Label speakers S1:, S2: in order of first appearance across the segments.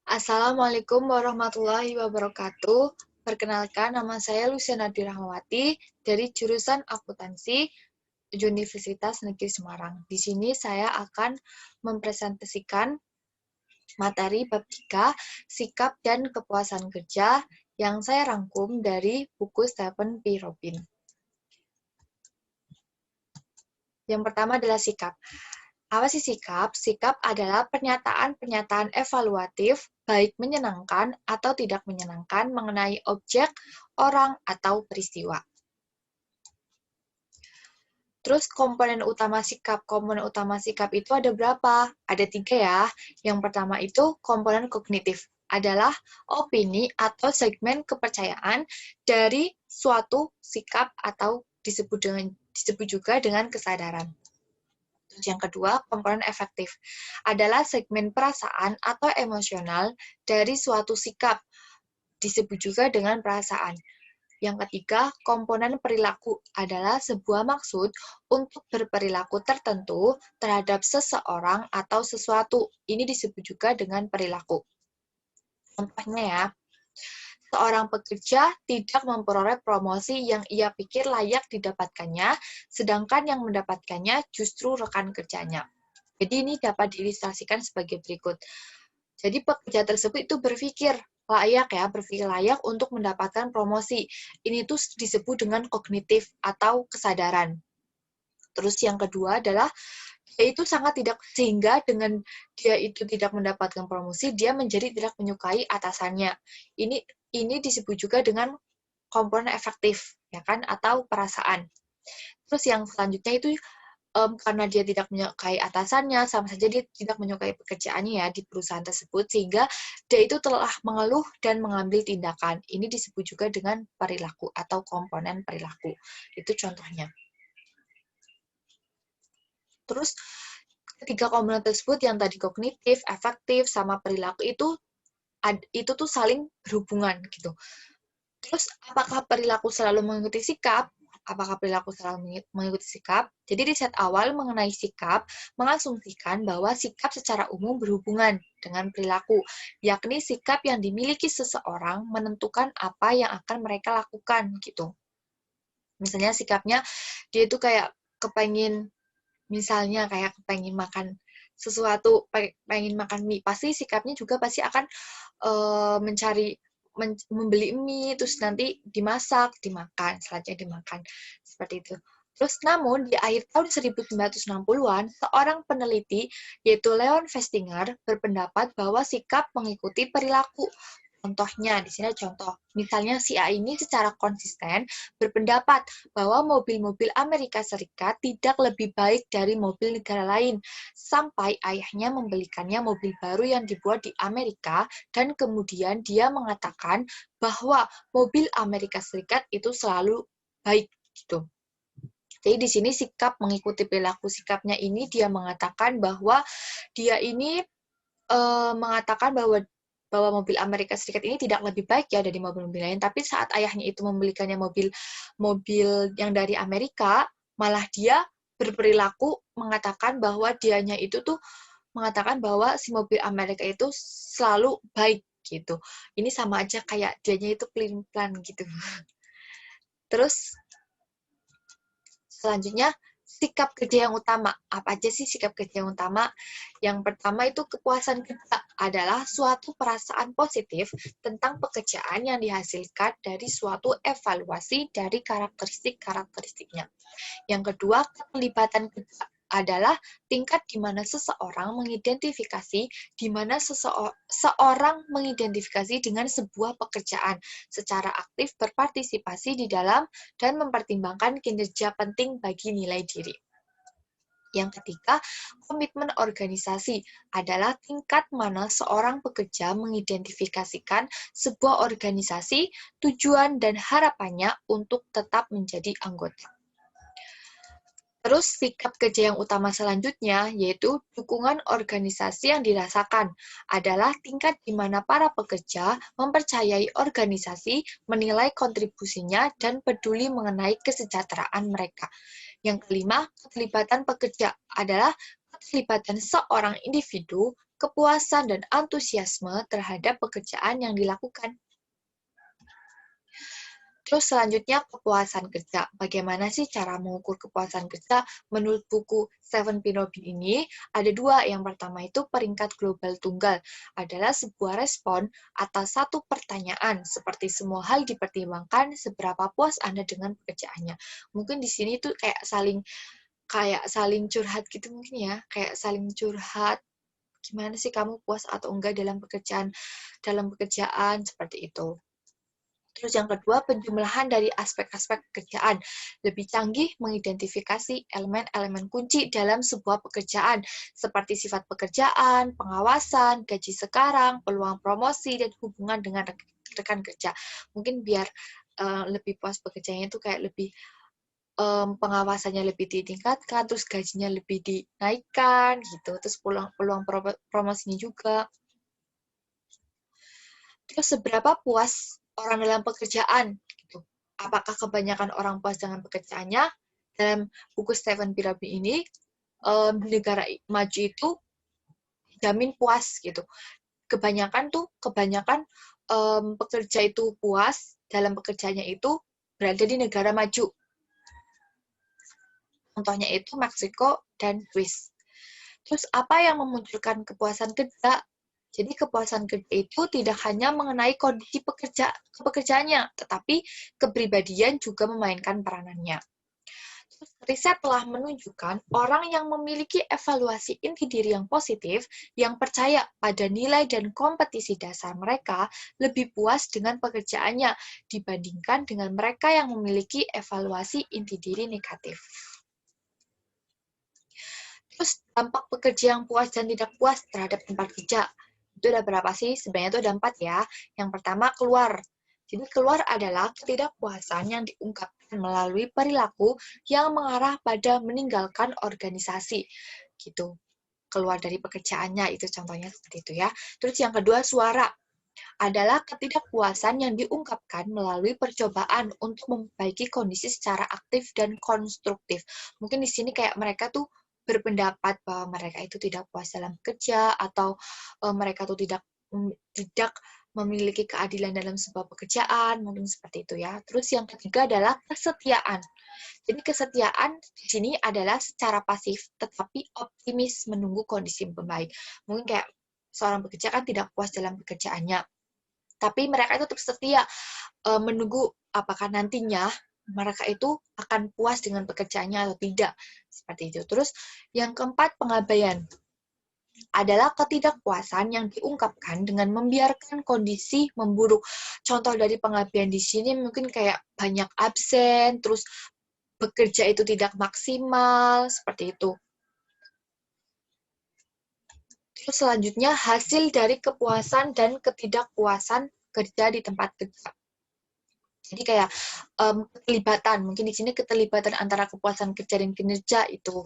S1: Assalamualaikum warahmatullahi wabarakatuh. Perkenalkan, nama saya Luciana Dirahmawati dari jurusan Akuntansi Universitas Negeri Semarang. Di sini saya akan mempresentasikan materi bab 3, sikap dan kepuasan kerja yang saya rangkum dari buku Stephen P. Robin. Yang pertama adalah sikap. Apa sih sikap? Sikap adalah pernyataan-pernyataan evaluatif, baik menyenangkan atau tidak menyenangkan mengenai objek, orang, atau peristiwa. Terus komponen utama sikap. Komponen utama sikap itu ada berapa? Ada 3 ya. Yang pertama itu komponen kognitif. Adalah opini atau segmen kepercayaan dari suatu sikap atau disebut juga dengan kesadaran. Yang kedua, komponen efektif adalah segmen perasaan atau emosional dari suatu sikap, disebut juga dengan perasaan. Yang ketiga, komponen perilaku adalah sebuah maksud untuk berperilaku tertentu terhadap seseorang atau sesuatu. Ini disebut juga dengan perilaku. Contohnya ya, seorang pekerja tidak memperoleh promosi yang ia pikir layak didapatkannya, sedangkan yang mendapatkannya justru rekan kerjanya. Jadi ini dapat diilustrasikan sebagai berikut. Jadi pekerja tersebut itu berpikir layak untuk mendapatkan promosi. Ini tuh disebut dengan kognitif atau kesadaran. Terus yang kedua adalah sehingga dengan dia itu tidak mendapatkan promosi, dia menjadi tidak menyukai atasannya. Ini disebut juga dengan komponen efektif, ya kan, atau perasaan. Terus yang selanjutnya itu karena dia tidak menyukai atasannya, sama saja dia tidak menyukai pekerjaannya ya di perusahaan tersebut, sehingga dia itu telah mengeluh dan mengambil tindakan. Ini disebut juga dengan perilaku atau komponen perilaku. Itu contohnya. Terus ketiga komponen tersebut yang tadi kognitif, efektif, sama perilaku itu tuh saling berhubungan gitu. Terus apakah perilaku selalu mengikuti sikap? Apakah perilaku selalu mengikuti sikap? Jadi riset awal mengenai sikap mengasumsikan bahwa sikap secara umum berhubungan dengan perilaku, yakni sikap yang dimiliki seseorang menentukan apa yang akan mereka lakukan gitu. Misalnya sikapnya dia itu kayak kepengen makan sesuatu, pengen makan mie, pasti sikapnya juga pasti akan membeli mie, terus nanti dimasak, dimakan, selanjutnya dimakan. Seperti itu. Terus namun, di akhir tahun 1960-an, seorang peneliti, yaitu Leon Festinger, berpendapat bahwa sikap mengikuti perilaku. Contohnya, di sini contoh. Misalnya si A ini secara konsisten berpendapat bahwa mobil-mobil Amerika Serikat tidak lebih baik dari mobil negara lain, sampai ayahnya membelikannya mobil baru yang dibuat di Amerika, dan kemudian dia mengatakan bahwa mobil Amerika Serikat itu selalu baik, gitu. Jadi di sini sikap mengikuti perilaku sikapnya ini dia mengatakan bahwa dia ini mengatakan bahwa mobil Amerika Serikat ini tidak lebih baik ya dari mobil-mobil lain, tapi saat ayahnya itu membelikannya mobil yang dari Amerika, malah dia berperilaku mengatakan bahwa dianya itu tuh mengatakan bahwa si mobil Amerika itu selalu baik gitu. Ini sama aja kayak dianya itu pelin-pelan gitu. Terus selanjutnya, sikap kerja yang utama. Apa aja sih sikap kerja yang utama? Yang pertama itu kepuasan kerja adalah suatu perasaan positif tentang pekerjaan yang dihasilkan dari suatu evaluasi dari karakteristik-karakteristiknya. Yang kedua, keterlibatan kerja adalah tingkat di mana seseorang mengidentifikasi dengan sebuah pekerjaan secara aktif berpartisipasi di dalam dan mempertimbangkan kinerja penting bagi nilai diri. Yang ketiga, komitmen organisasi adalah tingkat mana seorang pekerja mengidentifikasikan sebuah organisasi, tujuan dan harapannya untuk tetap menjadi anggota. Terus sikap kerja yang utama selanjutnya, yaitu dukungan organisasi yang dirasakan, adalah tingkat di mana para pekerja mempercayai organisasi, menilai kontribusinya, dan peduli mengenai kesejahteraan mereka. Yang kelima, keterlibatan pekerja adalah keterlibatan seorang individu kepuasan, dan antusiasme terhadap pekerjaan yang dilakukan. Terus selanjutnya kepuasan kerja. Bagaimana sih cara mengukur kepuasan kerja? Menurut buku Stephen P. Robin ini, ada dua. Yang pertama itu peringkat global tunggal. Adalah sebuah respon atas satu pertanyaan, seperti semua hal dipertimbangkan, seberapa puas Anda dengan pekerjaannya. Mungkin di sini tuh kayak saling curhat gitu mungkin ya. Kayak saling curhat, gimana sih kamu puas atau enggak dalam pekerjaan seperti itu. Terus yang kedua, penjumlahan dari aspek-aspek pekerjaan. Lebih canggih mengidentifikasi elemen-elemen kunci dalam sebuah pekerjaan, seperti sifat pekerjaan, pengawasan, gaji sekarang, peluang promosi, dan hubungan dengan rekan kerja. Mungkin biar lebih puas pekerjaannya itu kayak lebih pengawasannya lebih ditingkatkan, terus gajinya lebih dinaikkan, gitu. Terus peluang promosinya juga. Terus seberapa puas orang dalam pekerjaan? Gitu. Apakah kebanyakan orang puas dengan pekerjaannya? Dalam buku Stephen P. Robin ini, di negara maju itu jamin puas gitu. Kebanyakan pekerja itu puas dalam pekerjaannya itu berada di negara maju. Contohnya itu Meksiko dan Swiss. Terus apa yang memunculkan kepuasan kerja? Jadi kepuasan kerja itu tidak hanya mengenai kondisi pekerjaannya, tetapi kepribadian juga memainkan peranannya. Terus, riset telah menunjukkan orang yang memiliki evaluasi inti diri yang positif, yang percaya pada nilai dan kompetisi dasar mereka, lebih puas dengan pekerjaannya dibandingkan dengan mereka yang memiliki evaluasi inti diri negatif. Terus dampak pekerja yang puas dan tidak puas terhadap tempat kerja. Itu ada berapa sih? Sebenarnya itu ada 4 ya. Yang pertama, keluar. Jadi keluar adalah ketidakpuasan yang diungkapkan melalui perilaku yang mengarah pada meninggalkan organisasi. Gitu. Keluar dari pekerjaannya, itu contohnya seperti itu ya. Terus yang kedua, suara. Adalah ketidakpuasan yang diungkapkan melalui percobaan untuk memperbaiki kondisi secara aktif dan konstruktif. Mungkin di sini kayak mereka tuh berpendapat bahwa mereka itu tidak puas dalam kerja atau mereka tuh tidak memiliki keadilan dalam sebuah pekerjaan, mungkin seperti itu ya. Terus yang ketiga adalah kesetiaan. Jadi kesetiaan di sini adalah secara pasif tetapi optimis menunggu kondisi membaik. Mungkin kayak seorang pekerja kan tidak puas dalam pekerjaannya, tapi mereka itu tetap setia menunggu apakah nantinya mereka itu akan puas dengan pekerjaannya atau tidak. Seperti itu. Terus yang keempat, pengabaian. Adalah ketidakpuasan yang diungkapkan dengan membiarkan kondisi memburuk. Contoh dari pengabaian di sini mungkin kayak banyak absen, terus bekerja itu tidak maksimal, seperti itu. Terus selanjutnya, hasil dari kepuasan dan ketidakpuasan kerja di tempat kerja. Jadi kayak keterlibatan, mungkin di sini keterlibatan antara kepuasan kerja dan kinerja itu.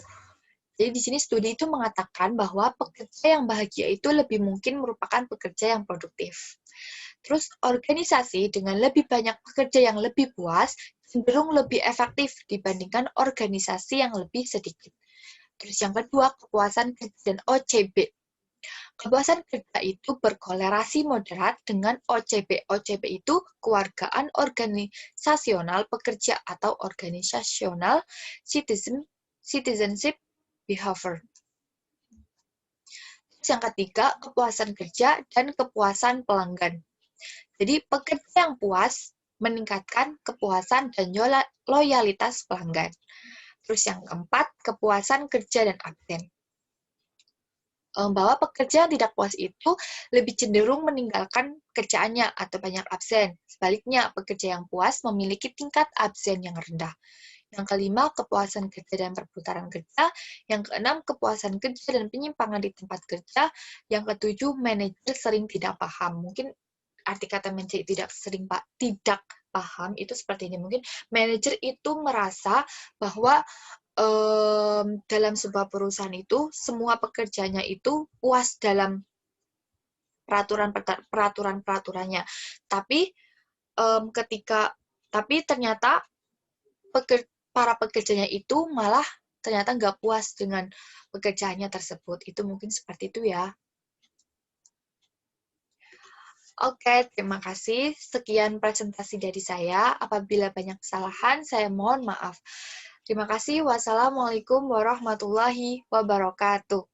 S1: Jadi di sini studi itu mengatakan bahwa pekerja yang bahagia itu lebih mungkin merupakan pekerja yang produktif. Terus organisasi dengan lebih banyak pekerja yang lebih puas cenderung lebih efektif dibandingkan organisasi yang lebih sedikit. Terus yang kedua, kepuasan kerja dan OCB. Kepuasan kerja itu berkolerasi moderat dengan OCB. OCB itu kewargaan organisasional pekerja atau organisasional citizenship behavior. Yang ketiga, kepuasan kerja dan kepuasan pelanggan. Jadi pekerja yang puas meningkatkan kepuasan dan loyalitas pelanggan. Terus yang keempat, kepuasan kerja dan absen. Bahwa pekerja yang tidak puas itu lebih cenderung meninggalkan kerjaannya atau banyak absen. Sebaliknya, pekerja yang puas memiliki tingkat absen yang rendah. Yang kelima, kepuasan kerja dan perputaran kerja. Yang keenam, kepuasan kerja dan penyimpangan di tempat kerja. Yang ketujuh, manajer sering tidak paham. Mungkin arti kata manajer tidak paham itu seperti ini. Mungkin manajer itu merasa bahwa dalam sebuah perusahaan itu semua pekerjanya itu puas dalam peraturannya, tapi ternyata para pekerjanya itu malah ternyata nggak puas dengan pekerjaannya tersebut. Itu mungkin seperti itu ya. Oke, terima kasih. Sekian presentasi dari saya. Apabila banyak kesalahan, saya mohon maaf. Terima kasih. Wassalamualaikum warahmatullahi wabarakatuh.